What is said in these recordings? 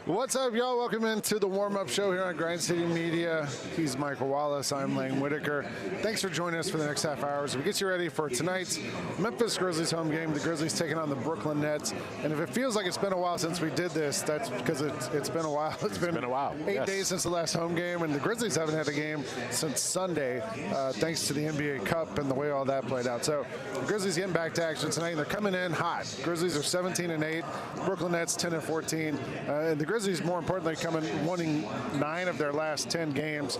What's up, y'all? Welcome into the warm-up show here on Grind City Media. He's Michael Wallace. I'm Lang Whitaker. Thanks for joining us for the next half hour as we get you ready for tonight's Memphis Grizzlies home game. The Grizzlies taking on the Brooklyn Nets. And if it feels like it's been a while since we did this, that's because it's been a while. It's been a while. 8 days since the last home game, and the Grizzlies haven't had a game since Sunday, thanks to the NBA Cup and the way all that played out. So the Grizzlies getting back to action tonight, and they're coming in hot. Grizzlies are 17-8. Brooklyn Nets 10-14. And the Grizzlies, more importantly, winning 9 of their last 10 games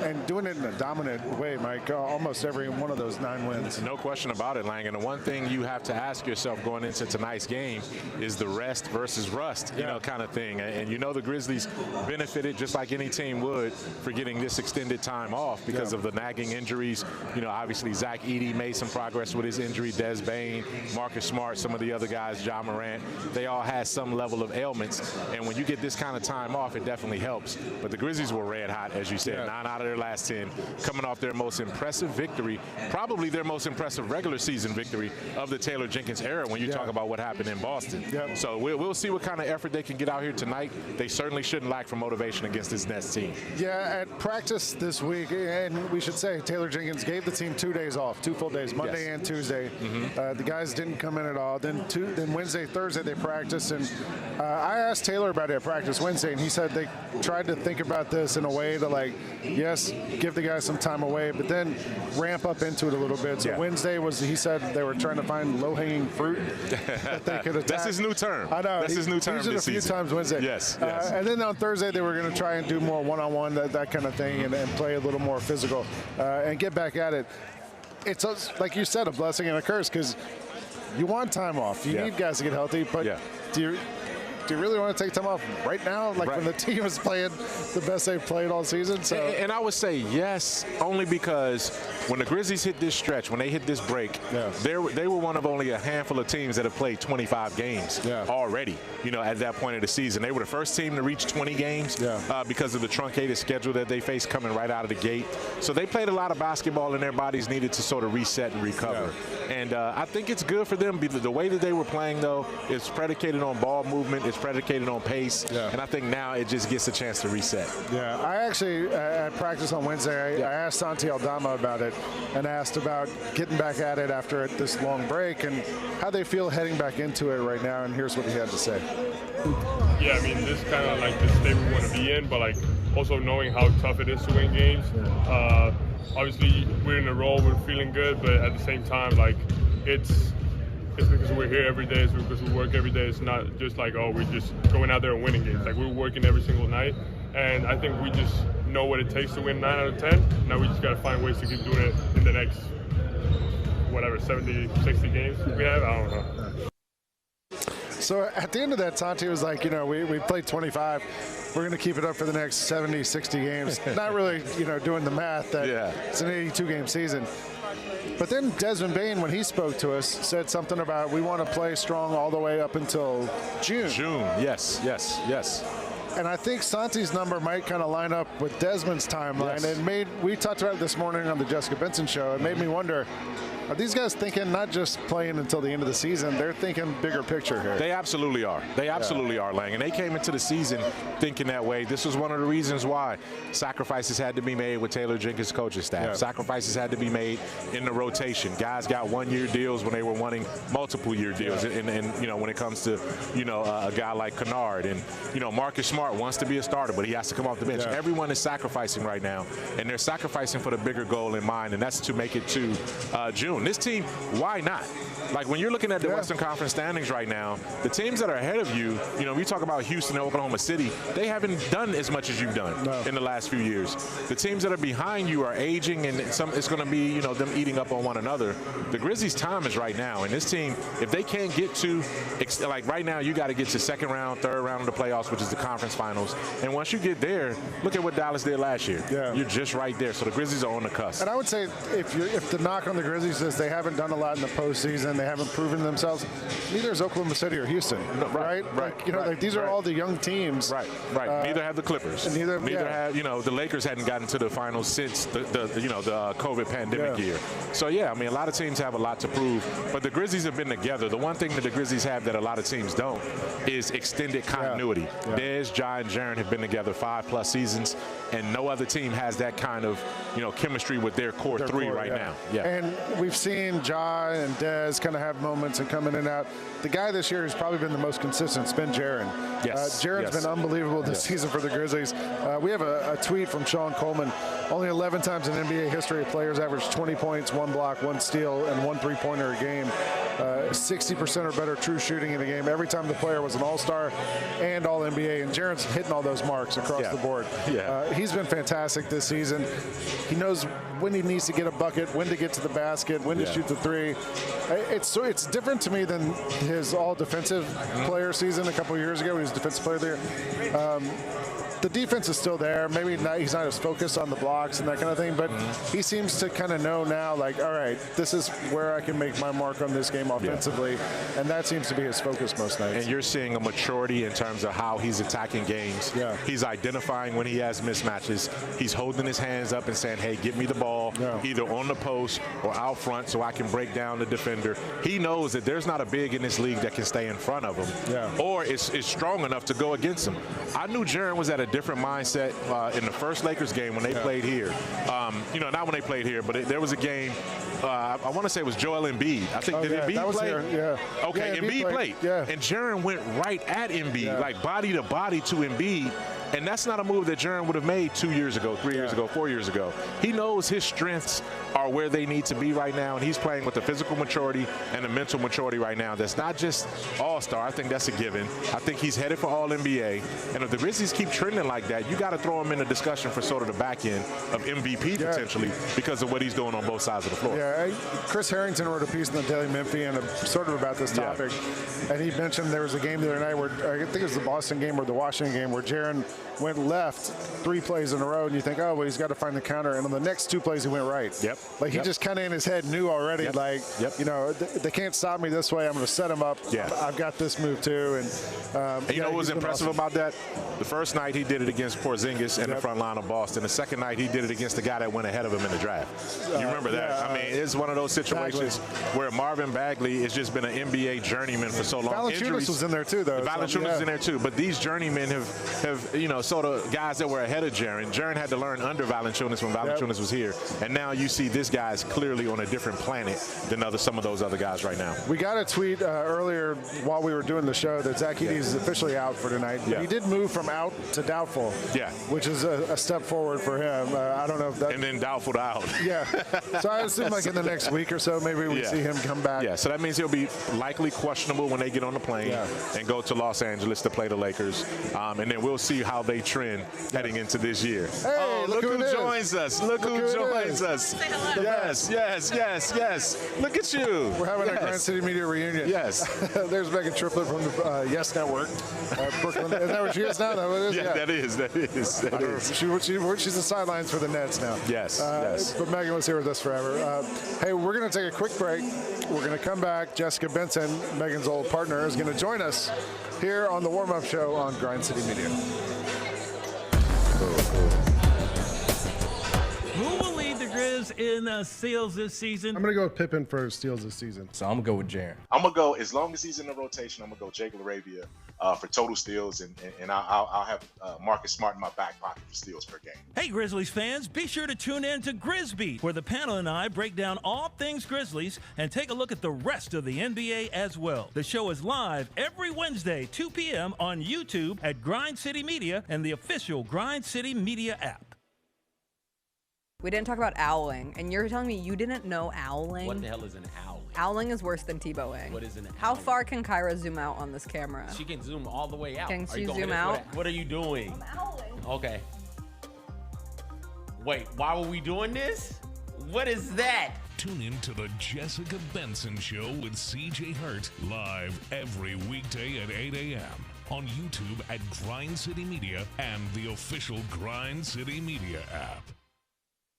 and doing it in a dominant way, Mike. Almost every one of those 9 wins. No question about it, Lang. And the one thing you have to ask yourself going into tonight's game is the rest versus rust, kind of thing. And you know the Grizzlies benefited, just like any team would, for getting this extended time off because of the nagging injuries. You know, obviously Zach Edey made some progress with his injury. Des Bane, Marcus Smart, some of the other guys, John Morant, they all had some level of ailments. And when you get this kind of time off, it definitely helps. But the Grizzlies were red hot, as you said, 9 out of their last 10, coming off their most impressive victory, probably their most impressive regular season victory of the Taylor Jenkins era when you talk about what happened in Boston. So we'll see what kind of effort they can get out here tonight. They certainly shouldn't lack for motivation against this Nets team. Yeah, at practice this week, and we should say Taylor Jenkins gave the team 2 days off, 2 full days, Monday and Tuesday. The guys didn't come in at all. Then Wednesday, Thursday they practiced, and I asked Taylor about it at practice Wednesday, and he said they tried to think about this in a way to, like, yes, give the guys some time away, but then ramp up into it a little bit. So Wednesday was, he said they were trying to find low-hanging fruit that they could attack. That's his new term. I know. That's his new term this season. He used it a few times Wednesday. Yes. And then on Thursday they were going to try and do more one-on-one, that kind of thing, and play a little more physical and get back at it. It's, like you said, a blessing and a curse because you want time off. You need guys to get healthy, but do you really want to take time off right now, like when the team is playing the best they've played all season? So, and I would say yes, only because when the Grizzlies hit this stretch, when they hit this break, they were one of only a handful of teams that have played 25 games already, at that point of the season. They were the first team to reach 20 games because of the truncated schedule that they faced coming right out of the gate. So they played a lot of basketball, and their bodies needed to sort of reset and recover. And I think it's good for them. The way that they were playing, though, is predicated on ball movement. It's predicated on pace, and I think now it just gets a chance to reset. I actually, at practice on Wednesday, I asked Santi Aldama about it and asked about getting back at it after this long break and how they feel heading back into it right now, and here's what he had to say. Yeah, I mean, this is kind of like the state we want to be in, but like also knowing how tough it is to win games. Obviously, we're in a roll, we're feeling good, but at the same time, like, it's because we're here every day, it's because we work every day. It's not just like, oh, we're just going out there and winning games. Like, we're working every single night, and I think we just know what it takes to win 9 out of 10. Now we just got to find ways to keep doing it in the next, 70, 60 games we have. I don't know. So at the end of that, Santi was like, we played 25. We're going to keep it up for the next 70, 60 games. Not really, doing the math that it's an 82-game season. But then Desmond Bane, when he spoke to us, said something about we want to play strong all the way up until June. Yes. And I think Santi's number might kind of line up with Desmond's timeline. We talked about it this morning on the Jessica Benson show. It made me wonder, are these guys thinking not just playing until the end of the season, they're thinking bigger picture here? They absolutely are. They absolutely are, Lang. And they came into the season thinking that way. This was one of the reasons why sacrifices had to be made with Taylor Jenkins' coaching staff. Sacrifices had to be made in the rotation. Guys got 1-year deals when they were wanting multiple-year deals. And when it comes to, a guy like Kennard. And, Marcus Smart wants to be a starter, but he has to come off the bench. Everyone is sacrificing right now, and they're sacrificing for the bigger goal in mind, and that's to make it to June. This team, why not? Like, when you're looking at the Western Conference standings right now, the teams that are ahead of you, we talk about Houston and Oklahoma City, they haven't done as much as you've done in the last few years. The teams that are behind you are aging, and it's going to be, them eating up on one another. The Grizzlies' time is right now, and this team, if they can't get to, like right now, you got to get to second round, third round of the playoffs, which is the conference finals. And once you get there, look at what Dallas did last year. You're just right there. So the Grizzlies are on the cusp. And I would say if the knock on the Grizzlies is they haven't done a lot in the postseason. They haven't proven themselves. Neither is Oklahoma City or Houston, right? Like, you know, like these are all the young teams. Right. Neither have the Clippers. Neither have, you know, the Lakers hadn't gotten to the finals since the COVID pandemic year. So yeah, I mean, a lot of teams have a lot to prove, but the Grizzlies have been together. The one thing that the Grizzlies have that a lot of teams don't is extended continuity. Dez, Ja, and Jaren have been together 5+ seasons, and no other team has that kind of, you know, chemistry with their core three right now. And we've seen Ja and Dez kind of have moments and come in and out. The guy this year who's probably been the most consistent has been Jaren. Jaren's been unbelievable this season for the Grizzlies. We have a tweet from Sean Coleman. Only 11 times in NBA history, players averaged 20 points, 1 block, 1 steal, and 1 3-pointer a game. 60% or better true shooting in a game. Every time the player was an All-Star and All-NBA, and Jaren's hitting all those marks across the board. He's been fantastic this season. He knows when he needs to get a bucket, when to get to the basket, when to shoot the three. It's different to me than his all-defensive player season a couple years ago when he was defensive player of the year. The defense is still there. Maybe he's not as focused on the blocks and that kind of thing, but he seems to kind of know now, like, all right, this is where I can make my mark on this game offensively, and that seems to be his focus most nights. And you're seeing a maturity in terms of how he's attacking games. He's identifying when he has mismatches. He's holding his hands up and saying, hey, get me the ball, either on the post or out front so I can break down the defender. He knows that there's not a big in this league that can stay in front of him or is strong enough to go against him. I knew Jaren was at a different mindset in the first Lakers game when they played here. You know, not when they played here, but there was a game, I want to say it was Joel Embiid. I think, did Embiid play? Okay, Embiid played. And Jaren went right at Embiid, like body to body to Embiid. And that's not a move that Jaren would have made 2 years ago, 3 years ago, 4 years ago. He knows his strengths are where they need to be right now, and he's playing with the physical maturity and the mental maturity right now. That's not just All-Star. I think that's a given. I think he's headed for All-NBA. And if the Grizzlies keep trending like that, you got to throw him in the discussion for sort of the back end of MVP potentially because of what he's doing on both sides of the floor. Chris Harrington wrote a piece in the Daily Memphian sort of about this topic, and he mentioned there was a game the other night where, I think it was the Boston game or the Washington game, where Jaren went left 3 plays in a row, and you think, oh, well, he's got to find the counter. And on the next 2 plays, he went right. Like, he just kind of in his head knew already, like, you know, they can't stop me this way. I'm going to set him up. I've got this move, too. And you know what was impressive about that? The first night he did it against Porzingis in the front line of Boston. The second night he did it against the guy that went ahead of him in the draft. You remember that? I mean, it's one of those situations where Marvin Bagley has just been an NBA journeyman for so long. Valanciunas was in there, too, though. Valanciunas was in there, too. But these journeymen have, you know, sort of guys that were ahead of Jaren. Jaren had to learn under Valanciunas when Valanciunas was here. And now you see this guy's clearly on a different planet than some of those other guys right now. We got a tweet earlier while we were doing the show that Zach Edey is officially out for tonight. He did move from out to doubtful, which is a step forward for him. I don't know if that... And then doubtful to out. So I assume like in the next week or so, maybe we see him come back. So that means he'll be likely questionable when they get on the plane and go to Los Angeles to play the Lakers. And then we'll see how they trend heading into this year. Hey, look who joins us. Look who joins us. Yes. Look at you. We're having a Grind City Media reunion. There's Megan Triplett from the Yes Network. Brooklyn. Is that what she is now? That is. She's the sidelines for the Nets now. But Megan was here with us forever. Hey, we're going to take a quick break. We're going to come back. Jessica Benson, Megan's old partner, is going to join us here on the warm-up show on Grind City Media. Who will lead the Grizz in steals this season? I'm going to go with Pippen for steals this season. So I'm going to go with Jaren. I'm going to go, as long as he's in the rotation, I'm going to go Jake LaRavia for total steals, and I'll have Marcus Smart in my back pocket for steals per game. Hey, Grizzlies fans, be sure to tune in to Grizzbeat, where the panel and I break down all things Grizzlies and take a look at the rest of the NBA as well. The show is live every Wednesday, 2 p.m. on YouTube at Grind City Media and the official Grind City Media app. We didn't talk about owling, and you're telling me you didn't know owling? What the hell is an owling? Owling is worse than Tebowing. What is an owling? How far can Kyra zoom out on this camera? She can zoom all the way out. Can she zoom out? What are you doing? I'm owling. Okay. Wait, why were we doing this? What is that? Tune in to the Jessica Benson Show with CJ Hurt live every weekday at 8 a.m. on YouTube at Grind City Media and the official Grind City Media app.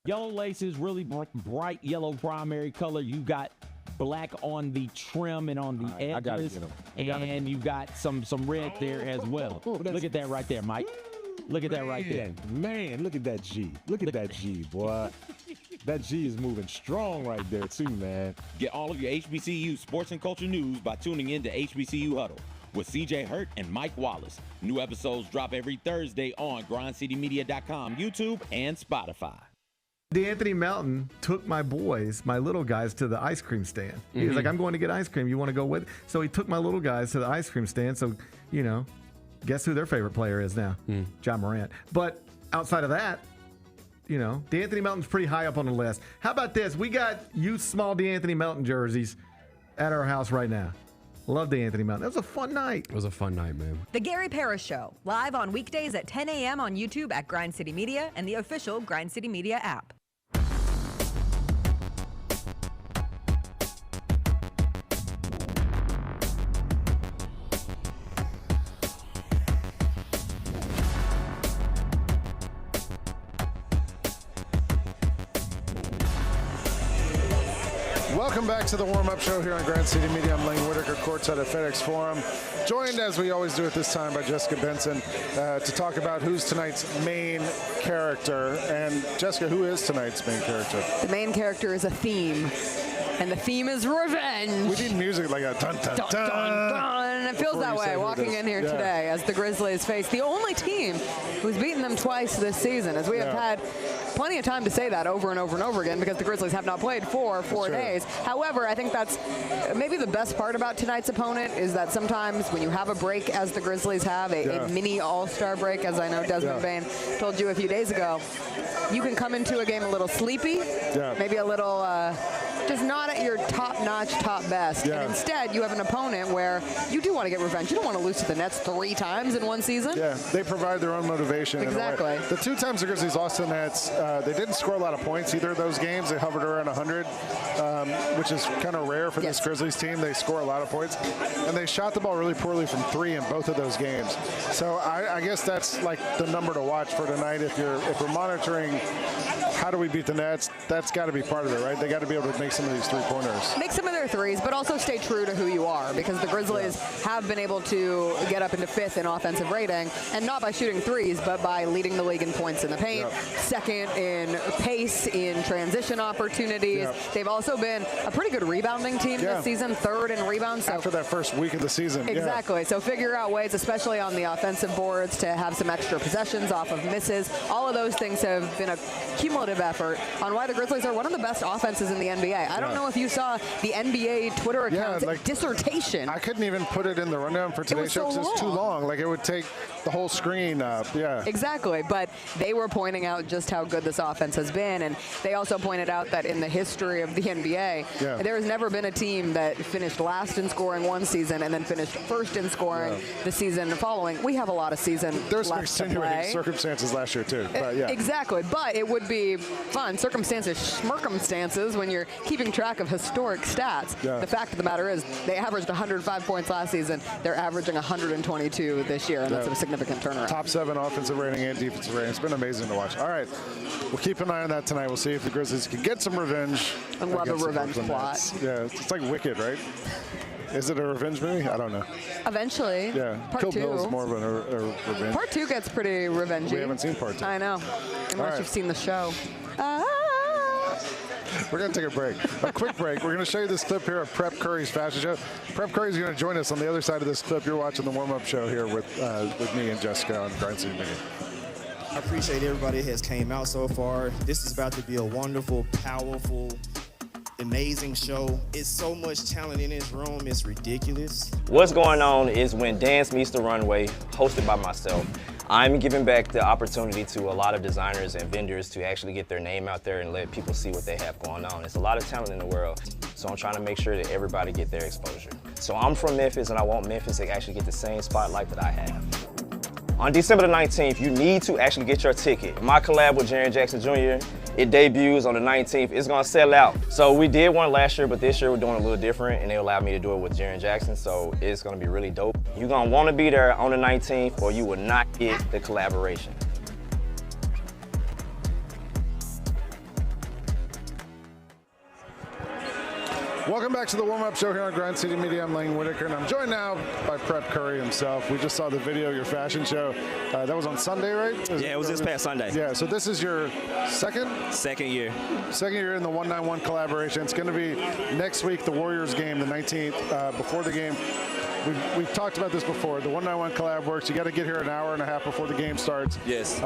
Yellow laces, really bright yellow primary color. You got black on the trim and on the edges. I gotta get 'em. And you got some red there as well. Look at that right there, Mike. Look at that right there. Man, look at that G. Look at that G, boy. That G is moving strong right there, too, man. Get all of your HBCU sports and culture news by tuning in to HBCU Huddle with CJ Hurt and Mike Wallace. New episodes drop every Thursday on grindcitymedia.com, YouTube, and Spotify. D'Anthony Melton took my little guys, to the ice cream stand. He was like, I'm going to get ice cream. You want to go with? So he took my little guys to the ice cream stand. So, guess who their favorite player is now? John Morant. But outside of that, D'Anthony Melton's pretty high up on the list. How about this? We got youth small D'Anthony Melton jerseys at our house right now. Love D'Anthony Melton. That was a fun night. It was a fun night, man. The Gary Parrish Show, live on weekdays at 10 a.m. on YouTube at Grind City Media and the official Grind City Media app. Welcome back to the warm-up show here on Grand City Media. I'm Lang Whitaker, courtside at FedEx Forum, joined as we always do at this time by Jessica Benson to talk about who's tonight's main character. And Jessica, who is tonight's main character? The main character is a theme, and the theme is revenge. We need music like a dun dun dun. Dun, dun, dun. And it feels that way walking in here today as the Grizzlies face the only team who's beaten them twice this season, as we have had plenty of time to say that over and over and over again because the Grizzlies have not played for 4 days. However, I think that's maybe the best part about tonight's opponent is that sometimes when you have a break, as the Grizzlies have, a mini all-star break, as I know Desmond Bain told you a few days ago, you can come into a game a little sleepy, maybe a little just not at your top-notch, top best. And instead, you have an opponent where you do want to get revenge. You don't want to lose to the Nets 3 times in one season. Yeah, they provide their own motivation. Exactly. The 2 times the Grizzlies lost to the Nets, they didn't score a lot of points either of those games. They hovered around 100, which is kind of rare for this Grizzlies team. They score a lot of points. And they shot the ball really poorly from 3 in both of those games. So I guess that's like the number to watch for tonight. If we're monitoring how do we beat the Nets, that's got to be part of it, right? They got to be able to make some of these 3-pointers. Make some of their threes, but also stay true to who you are, because the Grizzlies have been able to get up into 5th in offensive rating, and not by shooting threes, but by leading the league in points in the paint, 2nd in pace, in transition opportunities. They've also been a pretty good rebounding team this season, 3rd in rebounds. So after that first week of the season. Exactly. So figure out ways, especially on the offensive boards, to have some extra possessions off of misses. All of those things have been a cumulative effort on why the Grizzlies are one of the best offenses in the NBA. I don't know if you saw the NBA Twitter account's dissertation. I couldn't even put it in the rundown for today's show because it's too long. Like, it would take the whole screen up. Exactly. But they were pointing out just how good this offense has been, and they also pointed out that in the history of the NBA, there has never been a team that finished last in scoring one season and then finished first in scoring the season following. We have a lot of season There's left some to play. extenuating circumstances last year too. But Exactly. But it would be fun circumstances when you're keeping track of historic stats. The fact of the matter is they averaged 105 points last season. They're averaging 122 this year, and that's a significant turnaround. Top 7 offensive rating and defensive rating. It's been amazing to watch. All right, we'll keep an eye on that tonight. We'll see if the Grizzlies can get some revenge. I love a revenge plot. Yeah, it's like Wicked, right? Is it a revenge movie? I don't know. Eventually. Yeah. Part Kill 2. Bill is more of a revenge. Part 2 gets pretty revengey. We haven't seen Part 2. I know. Unless you've seen the show. We're going to take a break. A quick break. We're going to show you this clip here of Prep Curry's fashion show. Prep Curry's going to join us on the other side of this clip. You're watching the warm-up show here with me and Jessica on Grind City Media. I appreciate everybody that has came out so far. This is about to be a wonderful, powerful, amazing show. It's so much talent in this room, it's ridiculous. What's going on is when Dance Meets the Runway, hosted by myself, I'm giving back the opportunity to a lot of designers and vendors to actually get their name out there and let people see what they have going on. It's a lot of talent in the world, so I'm trying to make sure that everybody get their exposure. So I'm from Memphis, and I want Memphis to actually get the same spotlight that I have. On December the 19th, you need to actually get your ticket. My collab with Jaren Jackson Jr., it debuts on the 19th. It's gonna sell out. So we did one last year, but this year we're doing a little different, and they allowed me to do it with Jaren Jackson, so it's gonna be really dope. You're gonna wanna be there on the 19th, or you will not get the collaboration. Welcome back to the warm-up show here on Grind City Media. I'm Lang Whitaker, and I'm joined now by Prep Curry himself. We just saw the video of your fashion show. That was on Sunday, right? Yeah, it was this past Sunday. Yeah, so this is your second year. Second year in the 191 collaboration. It's going to be next week, the Warriors game, the 19th. Before the game, we've talked about this before. The 191 collab works. You got to get here an hour and a half before the game starts. Yes.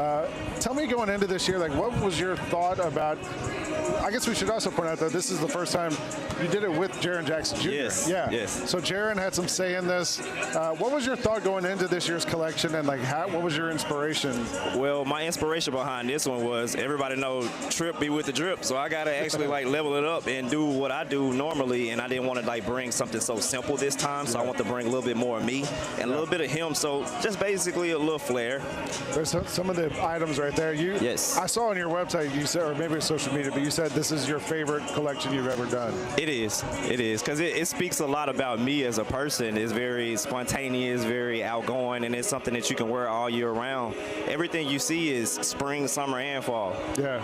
Tell me, going into this year, like, what was your thought about? I guess we should also point out that this is the first time you did it with Jaren Jackson Jr. Yes. Yeah. Yes. So Jaren had some say in this. What was your thought going into this year's collection, and like, what was your inspiration? Well, my inspiration behind this one was everybody know Trip be with the drip, so I gotta actually like level it up and do what I do normally, and I didn't want to like bring something so simple this time, so I want to bring a little bit more of me and a little bit of him. So just basically a little flair. There's some of the items right there. Yes. I saw on your website you said, or maybe it's social media, but you said this is your favorite collection you've ever done. It is, because it speaks a lot about me as a person. It's very spontaneous, very outgoing, and it's something that you can wear all year round. Everything you see is spring, summer, and fall. Yeah,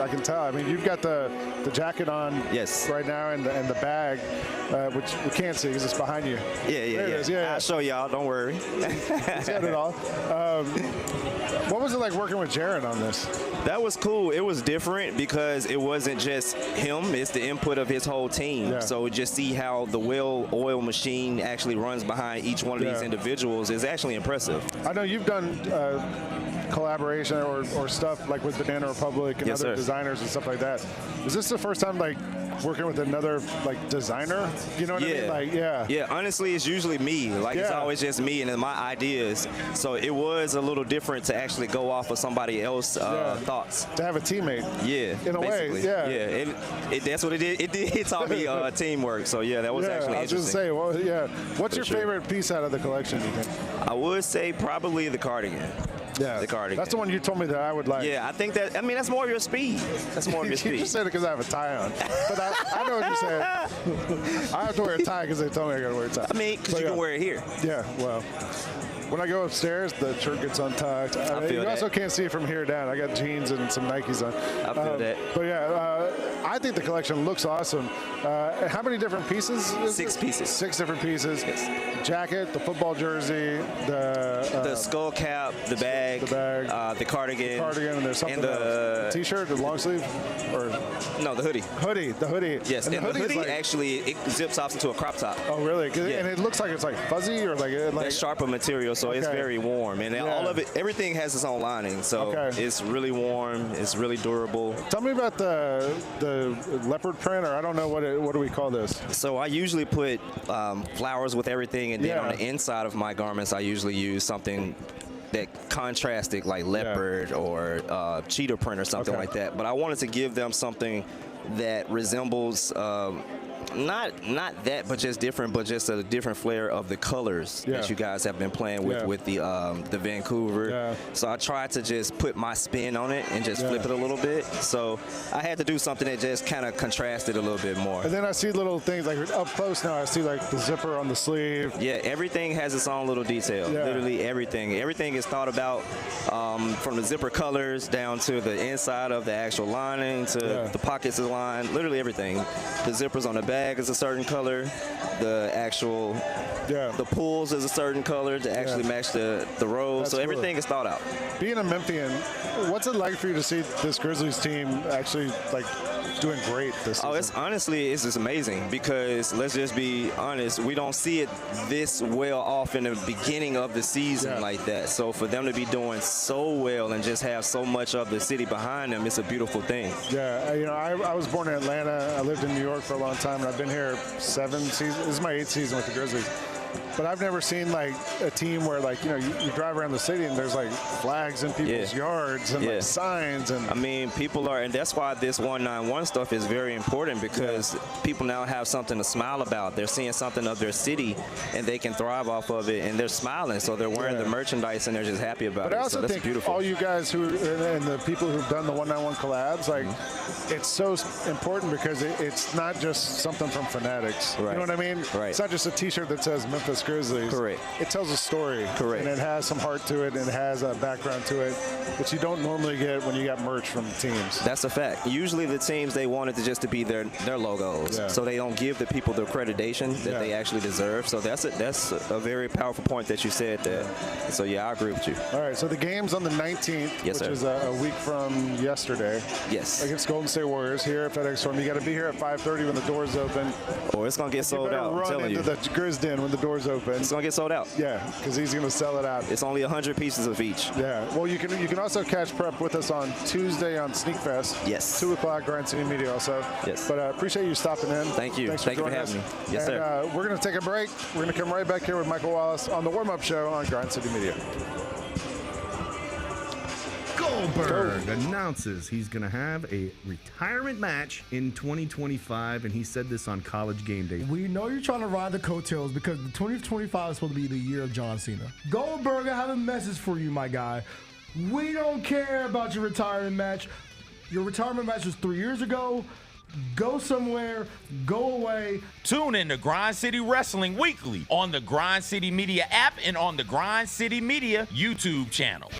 I can tell. I mean, you've got the jacket on right now and the bag, which we can't see because it's behind you. Yeah. I'll show y'all, don't worry. He's got it all. What was it like working with Jaren on this? That was cool. It was different because it wasn't just him. It's the input of his whole team. Yeah. So just see how the well-oiled machine actually runs behind each one of these individuals is actually impressive. I know you've done collaboration or stuff like with Banana Republic and other designers and stuff like that. Is this the first time like working with another like designer? You know what I mean? Like, yeah, honestly, it's usually me. Like it's always just me and my ideas. So it was a little different to actually go off of somebody else's thoughts. To have a teammate. Yeah. In a way. Yeah. That's what it did. It taught me teamwork. So yeah, that was actually interesting. I was just say, what's your favorite piece out of the collection, do you think? I would say probably the cardigan. Yeah, the cardigan. That's the one you told me that I would like. Yeah, I think that. I mean, that's more of your speed. That's more of your speed. You just said it because I have a tie on, but I know what you're saying. I have to wear a tie because they told me I got to wear a tie. I mean, because you can wear it here. Yeah, well. When I go upstairs, the shirt gets untucked. You also can't see it from here down. I got jeans and some Nikes on. I feel that. But yeah, I think the collection looks awesome. How many different pieces? 6 pieces. 6 different pieces. Yes. Jacket, the football jersey, the skull cap, the bag, the cardigan, and there's something else. The t-shirt, the long sleeve, or no, the hoodie. The hoodie. Yes, and the hoodie like, actually it zips off into a crop top. Oh, really? And it looks like it's like fuzzy or like that sharper material, so it's very warm, and all of it, everything has its own lining, so it's really warm. It's really durable. Tell me about the leopard print, or I don't know what do we call this? So I usually put flowers with everything, and then on the inside of my garments, I usually use something that contrasted, like leopard or cheetah print or something like that. But I wanted to give them something that resembles not that, but just different, but just a different flair of the colors that you guys have been playing with the Vancouver. Yeah. So I tried to just put my spin on it and just flip it a little bit. So I had to do something that just kind of contrasted a little bit more. And then I see little things like up close now. I see like the zipper on the sleeve. Yeah, everything has its own little detail. Yeah. Literally everything. Everything is thought about from the zipper colors down to the inside of the actual lining to the pockets of the line. Literally everything. The zippers on the bag is a certain color. The actual the pulls is a certain color to actually match the rows. So everything is thought out. Being a Memphian, what's it like for you to see this Grizzlies team actually like doing great this season? It's just amazing, because let's just be honest, we don't see it this well off in the beginning of the season like that. So for them to be doing so well and just have so much of the city behind them, it's a beautiful thing. Yeah, you know, I was born in Atlanta. I lived in New York for a long time, and I've been here 7 seasons. This is my 8th season with the Grizzlies. But I've never seen like a team where like, you know, you drive around the city and there's like flags in people's yards and like signs. And I mean, people are, and that's why this 191 stuff is very important, because people now have something to smile about. They're seeing something of their city and they can thrive off of it, and they're smiling. So they're wearing the merchandise and they're just happy about it. But I also think beautiful. All you guys who, and the people who've done the 191 collabs, like it's so important because it's not just something from Fanatics. Right. You know what I mean? Right. It's not just a t-shirt that says Memphis Grizzlies. Correct. It tells a story. Correct. And it has some heart to it, and it has a background to it, which you don't normally get when you got merch from teams. That's a fact. Usually the teams, they want it to just to be their logos, so they don't give the people the accreditation that they actually deserve. So that's a very powerful point that you said there. So yeah, I agree with you. All right, so the game's on the 19th, Yes, which sir. is a week from yesterday. Yes. Against Golden State Warriors here at FedEx Forum. You got to be here at 5:30 when the doors open. Or it's gonna get sold out. I'm Run telling into you. the Grizz Den when the doors open. It's gonna get sold out. Yeah, because he's gonna sell it out. It's only 100 pieces of each. Yeah. Well, you can also catch prep with us on Tuesday on Sneak Fest. Yes. 2 o'clock, Grind City Media also. Yes. But appreciate you stopping in. Thank you. Thanks Thank you for joining having us. me. Yes, and, sir. We're gonna take a break. We're gonna come right back here with Michael Wallace on the warm-up show on Grind City Media. Goldberg announces he's going to have a retirement match in 2025, and he said this on College Game Day. We know you're trying to ride the coattails because the 2025 is supposed to be the year of John Cena. Goldberg, I have a message for you, my guy. We don't care about your retirement match. Your retirement match was 3 years ago. Go somewhere, go away. Tune in to Grind City Wrestling weekly on the Grind City Media app and on the Grind City Media YouTube channel.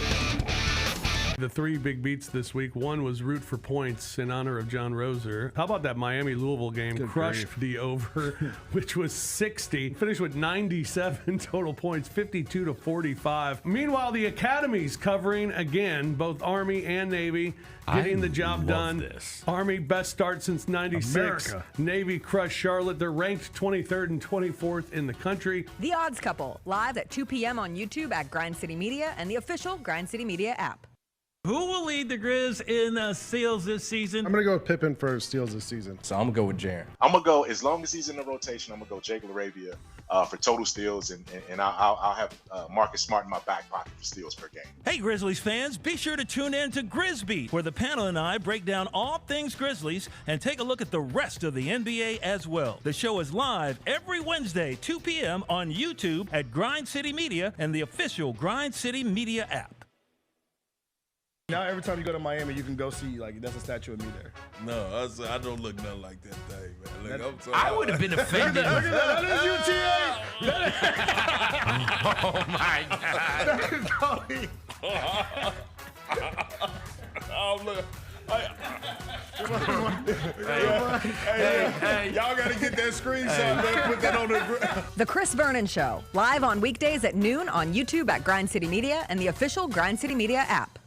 The three big beats this week. One was root for points in honor of John Roser. How about that Miami-Louisville game? Good Crushed grief. the over, which was 60. Finished with 97 total points, 52-45. Meanwhile, the Academy's covering again, both Army and Navy, getting the job done. This. Army, best start since 96. America. Navy crushed Charlotte. They're ranked 23rd and 24th in the country. The Odds Couple, live at 2 p.m. on YouTube at Grind City Media and the official Grind City Media app. Who will lead the Grizz in steals this season? I'm gonna go with Pippen for steals this season. So I'm gonna go with Jaren. I'm gonna go, as long as he's in the rotation, I'm gonna go Jake LaRavia for total steals, and I'll have Marcus Smart in my back pocket for steals per game. Hey, Grizzlies fans, be sure to tune in to Grizzbeat, where the panel and I break down all things Grizzlies and take a look at the rest of the NBA as well. The show is live every Wednesday, 2 p.m. on YouTube at Grind City Media and the official Grind City Media app. Now every time you go to Miami, you can go see, like, that's a statue of me there. No, I don't look nothing like that thing, man. Look, I'm sorry. I would have been offended. Look at that is UTA. Oh my God. Oh, look. Hey, y'all got to get that screenshot, man. Put that on the. The Chris Vernon Show, live on weekdays at noon on YouTube at Grind City Media and the official Grind City Media app.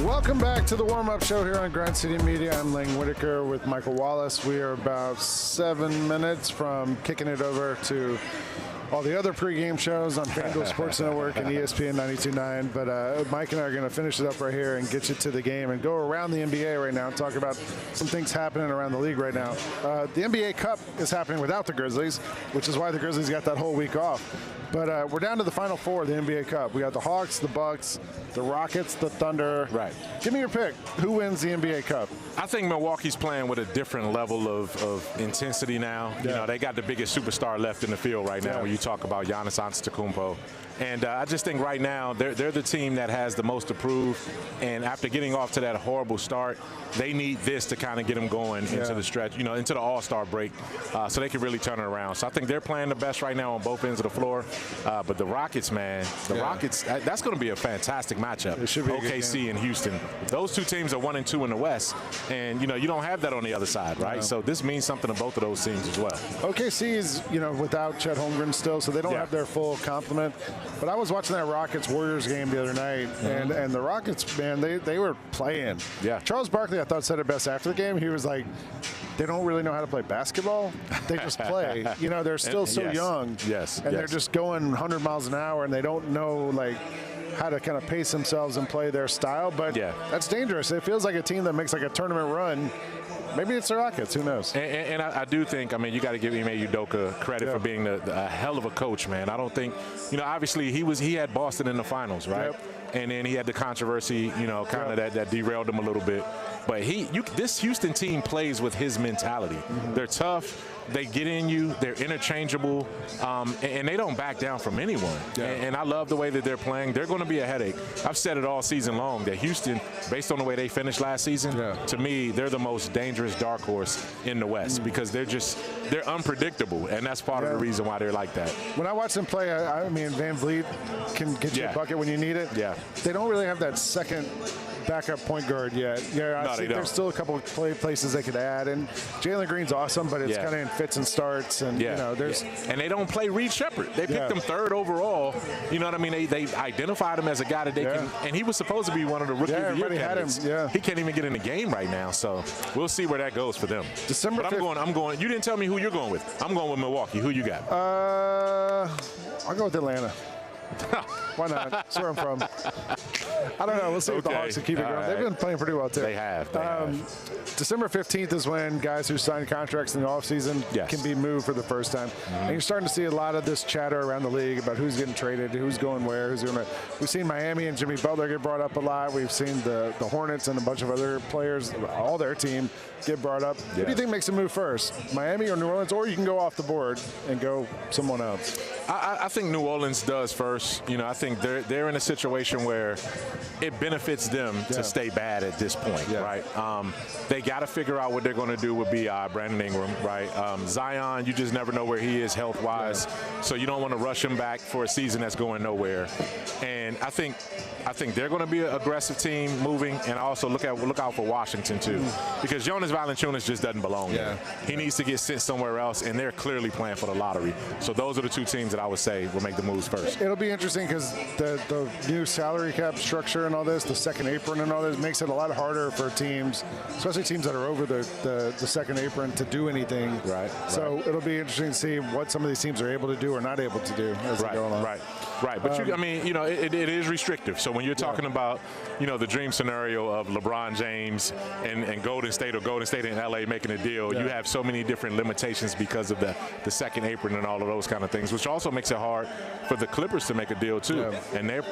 Welcome back to the warm-up show here on Grind City Media. I'm Lang Whitaker with Michael Wallace. We are about 7 minutes from kicking it over to all the other pregame shows on FanDuel Sports Network and ESPN 92.9. But Mike and I are going to finish it up right here and get you to the game and go around the NBA right now and talk about some things happening around the league right now. The NBA Cup is happening without the Grizzlies, which is why the Grizzlies got that whole week off. But we're down to the Final Four of the NBA Cup. We got the Hawks, the Bucks, the Rockets, the Thunder. Right. Give me your pick. Who wins the NBA Cup? I think Milwaukee's playing with a different level of intensity now. You know, they got the biggest superstar left in the field right now when you talk about Giannis Antetokounmpo. And I just think right now they're the team that has the most to prove. And after getting off to that horrible start, they need this to kind of get them going into the stretch, you know, into the All-Star break, so they can really turn it around. So I think they're playing the best right now on both ends of the floor. But the Rockets, man, Rockets, that's going to be a fantastic matchup. It should be OKC and Houston. Those two teams are 1 and 2 in the West. And, you know, you don't have that on the other side, right? No. So this means something to both of those teams as well. OKC is, you know, without Chet Holmgren still, so they don't have their full complement. But I was watching that Rockets-Warriors game the other night, and the Rockets, man, they were playing. Yeah. Charles Barkley, I thought, said it best after the game. He was like, they don't really know how to play basketball. They just play. You know, they're still so young. Yes. And they're just going 100 miles an hour, and they don't know, like, how to kind of pace themselves and play their style. But that's dangerous. It feels like a team that makes like a tournament run. Maybe it's the Rockets. Who knows? And I do think, I mean, you got to give Ime Udoka credit for being a hell of a coach, man. I don't think, you know, obviously he had Boston in the finals, right? and then he had the controversy, kind of that derailed him a little bit. But this Houston team plays with his mentality. They're tough. They get in you. They're interchangeable, and they don't back down from anyone. And I love the way that they're playing. They're going to be a headache. I've said it all season long that Houston, based on the way they finished last season, to me, they're the most dangerous dark horse in the West because they're unpredictable, and that's part of the reason why they're like that. When I watch them play, I mean, Van Vliet can get you a bucket when you need it. Yeah. They don't really have that second backup point guard yet. I think there's still a couple of places they could add, and Jalen Green's awesome, but it's kind of in fits and starts, and and they don't play Reed Shepherd. They picked him 3rd overall. You know what I mean? They identified him as a guy that they can, and he was supposed to be one of the rookie of the year candidates. He can't even get in the game right now, so we'll see where that goes for them. December 5th. I'm going. You didn't tell me who you're going with. I'm going with Milwaukee. Who you got? I'll go with Atlanta. Why not? That's where I'm from. I don't know. We'll see if the Hawks can keep it going. They've been playing pretty well, too. They have. December 15th is when guys who signed contracts in the offseason can be moved for the first time. And you're starting to see a lot of this chatter around the league about who's getting traded, who's going where, who's going to. We've seen Miami and Jimmy Butler get brought up a lot. We've seen the Hornets and a bunch of other players, all their team, get brought up. Who do you think makes a move first, Miami or New Orleans? Or you can go off the board and go someone else. I think New Orleans does first. I think they're in a situation where it benefits them to stay bad at this point, right? They got to figure out what they're going to do with B.I., Brandon Ingram, right? Zion, you just never know where he is health-wise, so you don't want to rush him back for a season that's going nowhere. And I think they're going to be an aggressive team moving, and also look out for Washington too, because Jonas Valanciunas just doesn't belong there. He needs to get sent somewhere else, and they're clearly playing for the lottery. So those are the two teams that I would say will make the moves first. It'll be interesting because the new salary cap structure and all this, the second apron and all this, makes it a lot harder for teams, especially teams that are over the second apron, to do anything. Right. So it'll be interesting to see what some of these teams are able to do or not able to do as they go along. Right. But it is restrictive. So when you're talking about, the dream scenario of LeBron James and Golden State and LA making a deal, you have so many different limitations because of the second apron and all of those kind of things, which also makes it hard for the Clippers to make a deal too. And they're,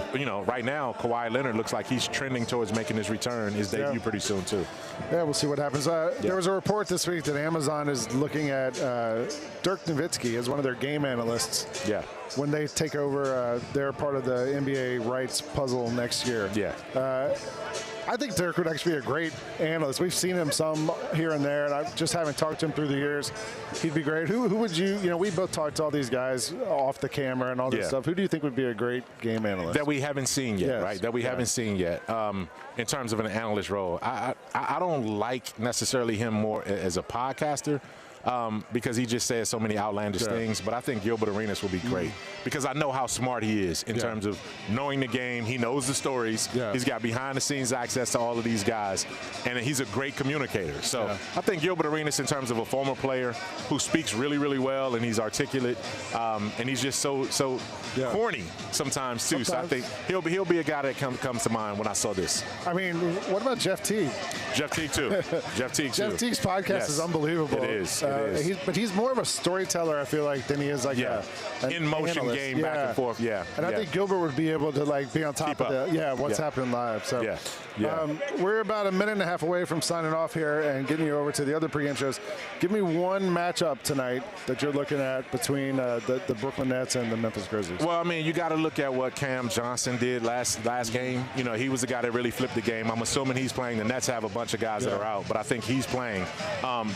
right now, Kawhi Leonard looks like he's trending towards making his return, his debut pretty soon too. Yeah, we'll see what happens. There was a report this week that Amazon is looking at Dirk Nowitzki as one of their game analysts. Yeah. When they take over their part of the NBA rights puzzle next year. Yeah. I think Dirk would actually be a great analyst. We've seen him some here and there, and I just haven't talked to him through the years. He'd be great. Who would you, we both talked to all these guys off the camera and all this stuff. Who do you think would be a great game analyst? That we haven't seen yet, right? That we haven't seen yet in terms of an analyst role. I don't like necessarily him more as a podcaster. Because he just says so many outlandish things. But I think Gilbert Arenas will be great because I know how smart he is in terms of knowing the game. He knows the stories. He's got behind-the-scenes access to all of these guys, and he's a great communicator. So I think Gilbert Arenas, in terms of a former player who speaks really, really well, and he's articulate, and he's just so corny sometimes too. So I think he'll be a guy that comes to mind when I saw this. I mean, what about Jeff Teague? Jeff Teague too. Jeff Teague's podcast is unbelievable. It is. But he's more of a storyteller, I feel like, than he is like an in-motion analyst. game back and forth. And I think Gilbert would be able to be on top of what's happening live. So we're about a minute and a half away from signing off here and getting you over to the other pregame shows. Give me one matchup tonight that you're looking at between the Brooklyn Nets and the Memphis Grizzlies. Well, I mean, you got to look at what Cam Johnson did last game. He was the guy that really flipped the game. I'm assuming he's playing. The Nets have a bunch of guys that are out, but I think he's playing.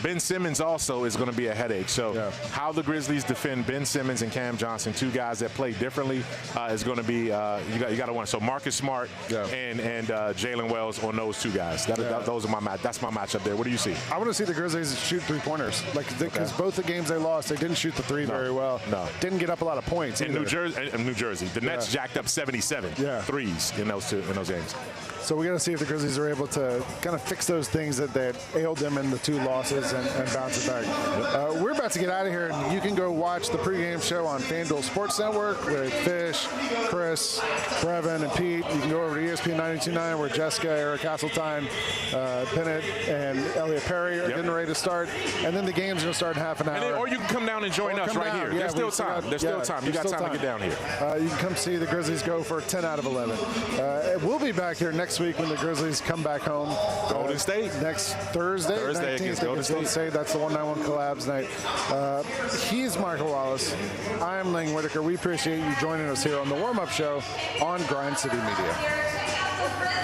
Ben Simmons also is going to be a headache. So how the Grizzlies defend Ben Simmons and Cam Johnson, two guys that play differently, is going to be you got to win. So Marcus Smart and Jalen Wells on those two guys. Those are that's my matchup there. What do you see? I want to see the Grizzlies shoot three-pointers, because both the games they lost, they didn't shoot the three very well. Didn't get up a lot of points. In New Jersey, the Nets jacked up 77 threes in those games. So we got to see if the Grizzlies are able to kind of fix those things that ailed them in the 2 losses and bounce it back. We're about to get out of here, and you can go watch the pregame show on FanDuel Sports Network with Fish, Chris, Brevin, and Pete. You can go over to ESPN 92.9 where Jessica, Eric Hasseltine, Bennett, and Elliot Perry are getting ready to start. And then the game's going to start in half an hour. Or you can come down and join us right here. There's still time. There's still time. You got time to get down here. You can come see the Grizzlies go for 10 out of 11. We'll be back here next week when the Grizzlies come back home. Golden State. Next Thursday 19th, against Golden State. That's the 191 Collabs night. He's Michael Wallace. I'm Lang Whitaker. We appreciate you joining us here on the warm-up show on Grind City Media.